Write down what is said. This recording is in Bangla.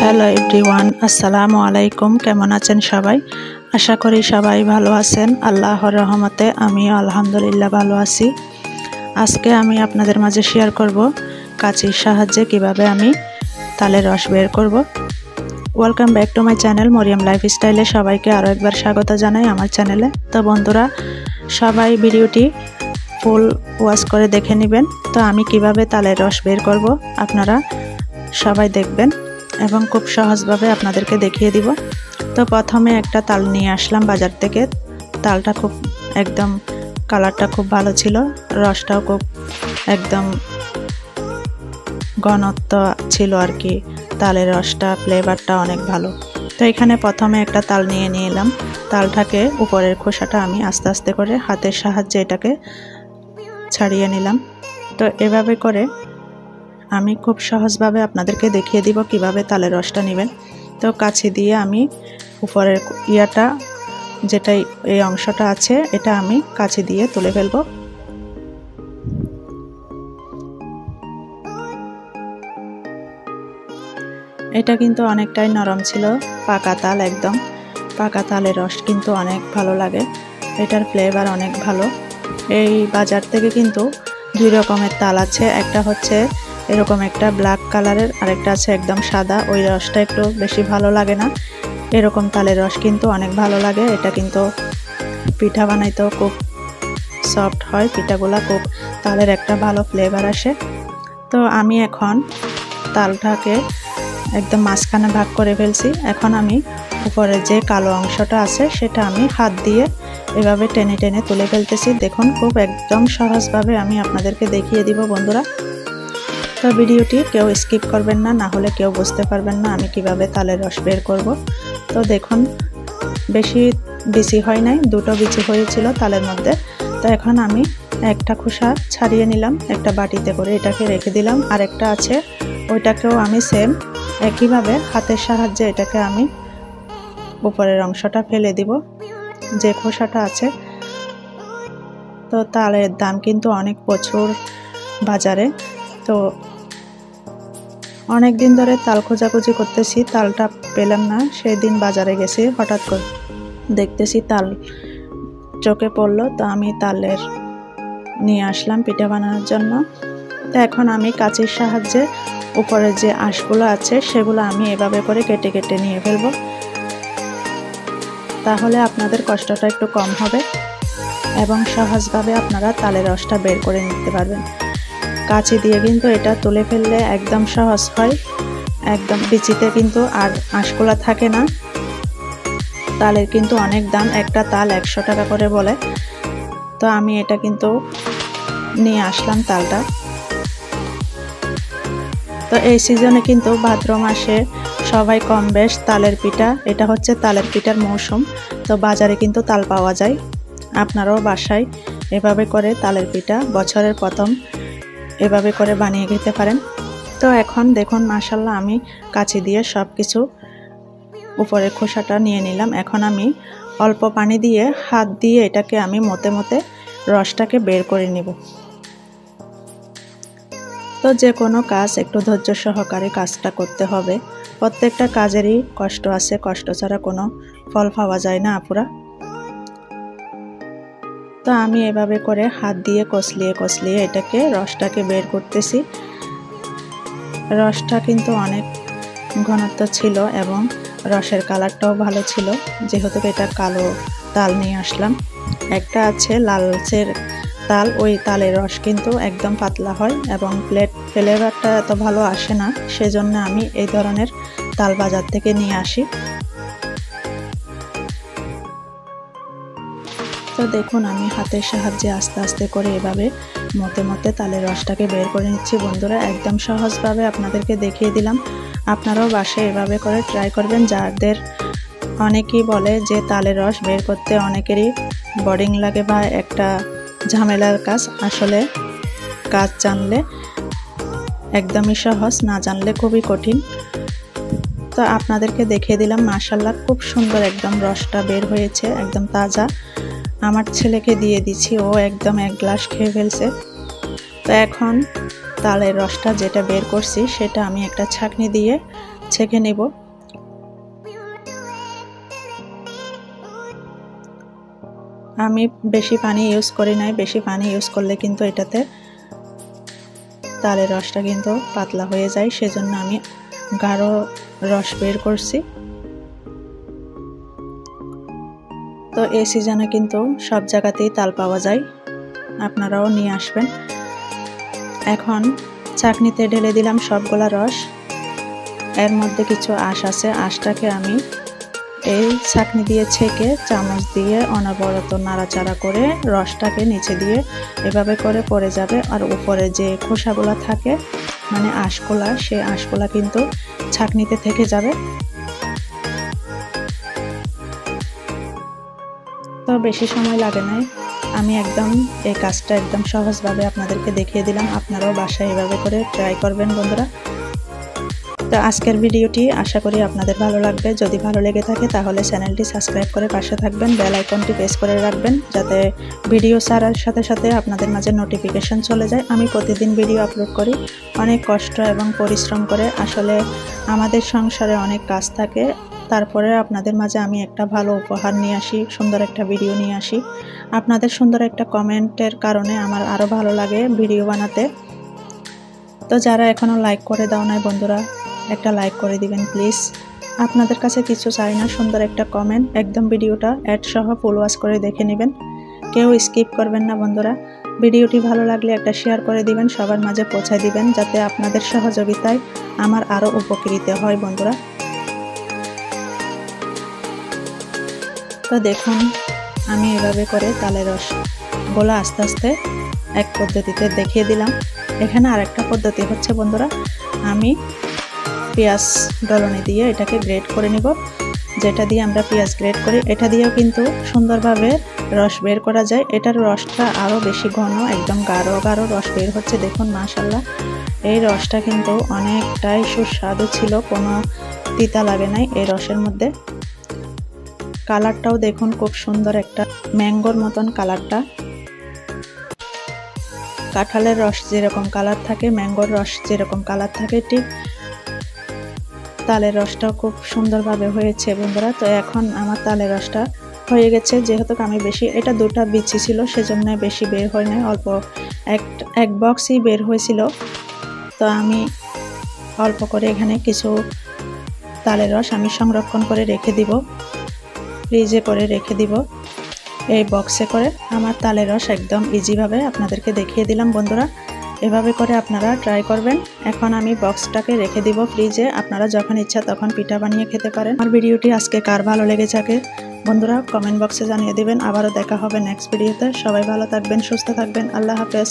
হ্যালো এভরিওয়ান, আসসালামু আলাইকুম। কেমন আছেন সবাই? আশা করি সবাই ভালো আছেন। আল্লাহর রহমতে আমিও আলহামদুলিল্লাহ ভালো আছি। আজকে আমি আপনাদের মাঝে শেয়ার করব কাঁচির সাহায্যে কিভাবে আমি তালের রস বের করব। Welcome back to my channel Maryam লাইফস্টাইলে সবাইকে আরও একবার স্বাগত জানাই আমার চ্যানেলে। তো বন্ধুরা, সবাই ভিডিওটি ফুল ওয়াচ করে দেখে নেবেন। তো আমি কিভাবে তালের রস বের করব আপনারা সবাই দেখবেন এবং খুব সহজভাবে আপনাদেরকে দেখিয়ে দিব। তো প্রথমে একটা তাল নিয়ে আসলাম বাজার থেকে। তালটা খুব একদম কালারটা খুব ভালো ছিল, রসটাও খুব একদম ঘনত্ব ছিল আর কি। তালের রসটা ফ্লেভারটা অনেক ভালো। তো এখানে প্রথমে একটা তাল নিয়ে এলাম। তালটাকে উপরের খোসাটা আমি আস্তে আস্তে করে হাতের সাহায্যে এটাকে ছাড়িয়ে নিলাম। তো এভাবে করে আমি খুব সহজভাবে আপনাদেরকে দেখিয়ে দিব কিভাবে তালের রসটা নেবেন। তো কাছি দিয়ে আমি উপরের ইয়াটা যেটা এই অংশটা আছে এটা আমি কাছি দিয়ে তুলে ফেলব। এটা কিন্তু অনেকটাই নরম ছিল, পাকা তাল, একদম পাকা তালের রস কিন্তু অনেক ভালো লাগে, এটার ফ্লেভার অনেক ভালো। এই বাজার থেকে কিন্তু দুই রকমের তাল আছে, একটা হচ্ছে এরকম একটা ব্ল্যাক কালারের, আরেকটা আছে একদম সাদা। ওই রসটা একটু বেশি ভালো লাগে না, এরকম তালের রস কিন্তু অনেক ভালো লাগে। এটা কিন্তু পিঠা বানাইতেও খুব সফট হয়, পিঠাগুলা খুব তালের একটা ভালো ফ্লেভার আসে। তো আমি এখন তালটাকে একদম মাঝখানে ভাগ করে ফেলছি। এখন আমি উপরে যে কালো অংশটা আছে সেটা আমি হাত দিয়ে এভাবে টেনে টেনে তুলে ফেলতেছি। দেখুন খুব একদম সহজভাবে আমি আপনাদেরকে দেখিয়ে দিব বন্ধুরা। তো ভিডিওটি কেউ স্কিপ করবেন না, না হলে কেউ বুঝতে পারবেন না আমি কিভাবে তালের রস বের করব। তো দেখুন বেশি বিচি হয় নাই, দুটো বিচি হয়েছিল তালের মধ্যে। তো এখন আমি একটা খোসা ছাড়িয়ে নিলাম, একটা বাটিতে করে এটাকে রেখে দিলাম। আর একটা আছে ওইটাকেও আমি সেম একইভাবে হাতের সাহায্যে এটাকে আমি উপরের অংশটা ফেলে দিব, যে খোসাটা আছে। তো তালের দাম কিন্তু অনেক প্রচুর বাজারে। তো অনেক দিন ধরে তাল খোঁজাখুঁজি করতেছি, তালটা পেলাম না। সেই দিন বাজারে গেছি, হঠাৎ করে দেখতেছি তাল চোখে পড়লো। তো আমি তালের নিয়ে আসলাম পিঠা বানানোর জন্য। তো এখন আমি কাঁচির সাহায্যে উপরে যে আঁশগুলো আছে সেগুলো আমি এভাবে করে কেটে কেটে নিয়ে ফেলব, তাহলে আপনাদের কষ্টটা একটু কম হবে এবং সহজভাবে আপনারা তালের রসটা বের করে নিতে পারবেন। কাঁচি দিয়ে কিন্তু এটা তুলে ফেললে একদম সহজ হয়, একদম বিচিতে কিন্তু আর আঁশগুলা থাকে না। তালের কিন্তু অনেক দাম, একটা তাল 100 টাকা করে বলে। তো আমি এটা কিন্তু নিয়ে আসলাম তালটা। তো এই সিজনে কিন্তু ভাদ্র মাসে সবাই কম বেশ তালের পিঠা, এটা হচ্ছে তালের পিঠার মৌসুম। তো বাজারে কিন্তু তাল পাওয়া যায়, আপনারাও বাসায় এভাবে করে তালের পিঠা বছরের প্রথম এভাবে করে বানিয়ে খেতে পারেন। তো এখন দেখুন মাশাআল্লাহ আমি কাঁচি দিয়ে সব কিছু উপরের খোসাটা নিয়ে নিলাম। এখন আমি অল্প পানি দিয়ে হাত দিয়ে এটাকে আমি মতে মতে রসটাকে বের করে নেব। তো যে কোনো কাজ একটু ধৈর্য সহকারে কাজটা করতে হবে, প্রত্যেকটা কাজেরই কষ্ট আছে, কষ্ট ছাড়া কোনো ফল পাওয়া যায় না আপুরা। তো আমি এভাবে করে হাত দিয়ে কষলিয়ে কষলিয়ে এটাকে রসটাকে বের করতেছি। রসটা কিন্তু অনেক ঘনত্ব ছিল এবং রসের কালারটাও ভালো ছিল, যেহেতু এটা কালো তাল নিয়ে আসলাম। একটা আছে লালচের তাল, ওই তালের রস কিন্তু একদম পাতলা হয় এবং ফ্লেভারটা এত ভালো আসে না, সেজন্য আমি এই ধরনের তাল বাজার থেকে নিয়ে আসি। তো দেখুন আমি হাতের সাহায্যে আস্তে আস্তে করে এভাবে মতে মতে তালের রসটাকে বের করে নিচ্ছি বন্ধুরা। একদম সহজভাবে আপনাদেরকে দেখিয়ে দিলাম, আপনারাও বাসায় এভাবে করে ট্রাই করবেন। যাদের অনেকেই বলে যে তালের রস বের করতে অনেকেরই বোরিং লাগে বা একটা ঝামেলার কাজ, আসলে কাজ জানলে একদমই সহজ, না জানলে খুবই কঠিন। তো আপনাদেরকে দেখিয়ে দিলাম মাশাআল্লাহ খুব সুন্দর একদম রসটা বের হয়েছে, একদম তাজা। আমার ছেলেকে দিয়ে দিচ্ছি, ও একদম এক গ্লাস খেয়ে ফেলছে। তো এখন তালের রসটা যেটা বের করছি সেটা আমি একটা ছাঁকনি দিয়ে ছেঁকে নেব। আমি বেশি পানি ইউজ করি নাই, বেশি পানি ইউজ করলে কিন্তু এটাতে তালের রসটা কিন্তু পাতলা হয়ে যায়, সেজন্য আমি গাঢ় রস বের করছি। তো এই সিজনে কিন্তু সব জায়গাতেই তাল পাওয়া যায়, আপনারাও নিয়ে আসবেন। এখন চাকনিতে ঢেলে দিলাম সবগুলা রস। এর মধ্যে কিছু আঁশ আছে, আঁশটাকে আমি এই ছাঁকনি দিয়ে ছেঁকে চামচ দিয়ে অনবরত নাড়াচাড়া করে রসটাকে নিচে দিয়ে এভাবে করে পড়ে যাবে। আর উপরে যে খোসাগুলা থাকে মানে আঁশগুলা, সেই আঁশগুলা কিন্তু ছাঁকনিতে থেকে যাবে। তো বেশি সময় লাগে নাই, আমি একদম এই কাজটা একদম সহজভাবে আপনাদেরকে দেখিয়ে দিলাম। আপনারাও বাসায় এভাবে করে ট্রাই করবেন বন্ধুরা। তো আজকের ভিডিওটি আশা করি আপনাদের ভালো লাগবে। যদি ভালো লেগে থাকে তাহলে চ্যানেলটি সাবস্ক্রাইব করে পাশে থাকবেন, বেল আইকনটি প্রেস করে রাখবেন যাতে ভিডিও ছাড়ার সাথে সাথে আপনাদের মাঝে নোটিফিকেশন চলে যায়। আমি প্রতিদিন ভিডিও আপলোড করি, অনেক কষ্ট এবং পরিশ্রম করে। আসলে আমাদের সংসারে অনেক কাজ থাকে, তারপরে আপনাদের মাঝে আমি একটা ভালো উপহার নিয়ে আসি, সুন্দর একটা ভিডিও নিয়ে আসি। আপনাদের সুন্দর একটা কমেন্টের কারণে আমার আরও ভালো লাগে ভিডিও বানাতে। তো যারা এখনও লাইক করে দাও নাই বন্ধুরা, একটা লাইক করে দিবেন প্লিজ। আপনাদের কাছে কিছু চাই না, সুন্দর একটা কমেন্ট, একদম ভিডিওটা অ্যাড সহ ফুল ওয়াচ করে দেখে নেবেন, কেউ স্কিপ করবেন না বন্ধুরা। ভিডিওটি ভালো লাগলে একটা শেয়ার করে দিবেন, সবার মাঝে পৌঁছায় দিবেন যাতে আপনাদের সহযোগিতায় আমার আরও উপকৃত হয় বন্ধুরা। তো দেখুন আমি এভাবে করে তালের রসগুলো আস্তে আস্তে এক পদ্ধতিতে দেখিয়ে দিলাম। এখানে আরেকটা পদ্ধতি হচ্ছে বন্ধুরা, আমি পেঁয়াজ ডলনি দিয়ে এটাকে গ্রেট করে নিব। যেটা দিয়ে আমরা পেঁয়াজ গ্রেট করি এটা দিয়েও কিন্তু সুন্দরভাবে রস বের করা যায়। এটার রসটা আরও বেশি ঘন, একদম গাঢ় গাঢ় রস বের হচ্ছে। দেখুন মাশাআল্লাহ, এই রসটা কিন্তু অনেকটাই সুস্বাদু ছিল, কোনো তিতা লাগে নাই এই রসের মধ্যে। কালারটাও দেখুন খুব সুন্দর, একটা ম্যাঙ্গোর মতন কালারটা। কাঁঠালের রস যেরকম কালার থাকে, ম্যাঙ্গোর রস যেরকম কালার থাকে, ঠিক তালের রসটাও খুব সুন্দরভাবে হয়েছে বন্ধুরা। তো এখন আমার তালের রসটা হয়ে গেছে। যেহেতু আমি বেশি, এটা দুটা বিচি ছিল সেজন্য বেশি বের হয় না, অল্প এক বক্সই বের হয়েছিল। তো আমি অল্প করে এখানে কিছু তালের রস আমি সংরক্ষণ করে রেখে দিব, ফ্রিজে করে রেখে দিব এই বক্সে করে। আমার তালের রস একদম ইজিভাবে আপনাদেরকে দেখিয়ে দিলাম বন্ধুরা, এভাবে করে আপনারা ট্রাই করবেন। এখন আমি বক্সটাকে রেখে দিব ফ্রিজে, আপনারা যখন ইচ্ছা তখন পিঠা বানিয়ে খেতে পারেন। আর ভিডিওটি আজকে কার ভালো লেগে থাকে বন্ধুরা কমেন্ট বক্সে জানিয়ে দিবেন। আবারও দেখা হবে নেক্সট ভিডিওতে। সবাই ভালো থাকবেন, সুস্থ থাকবেন, আল্লাহ হাফেজ।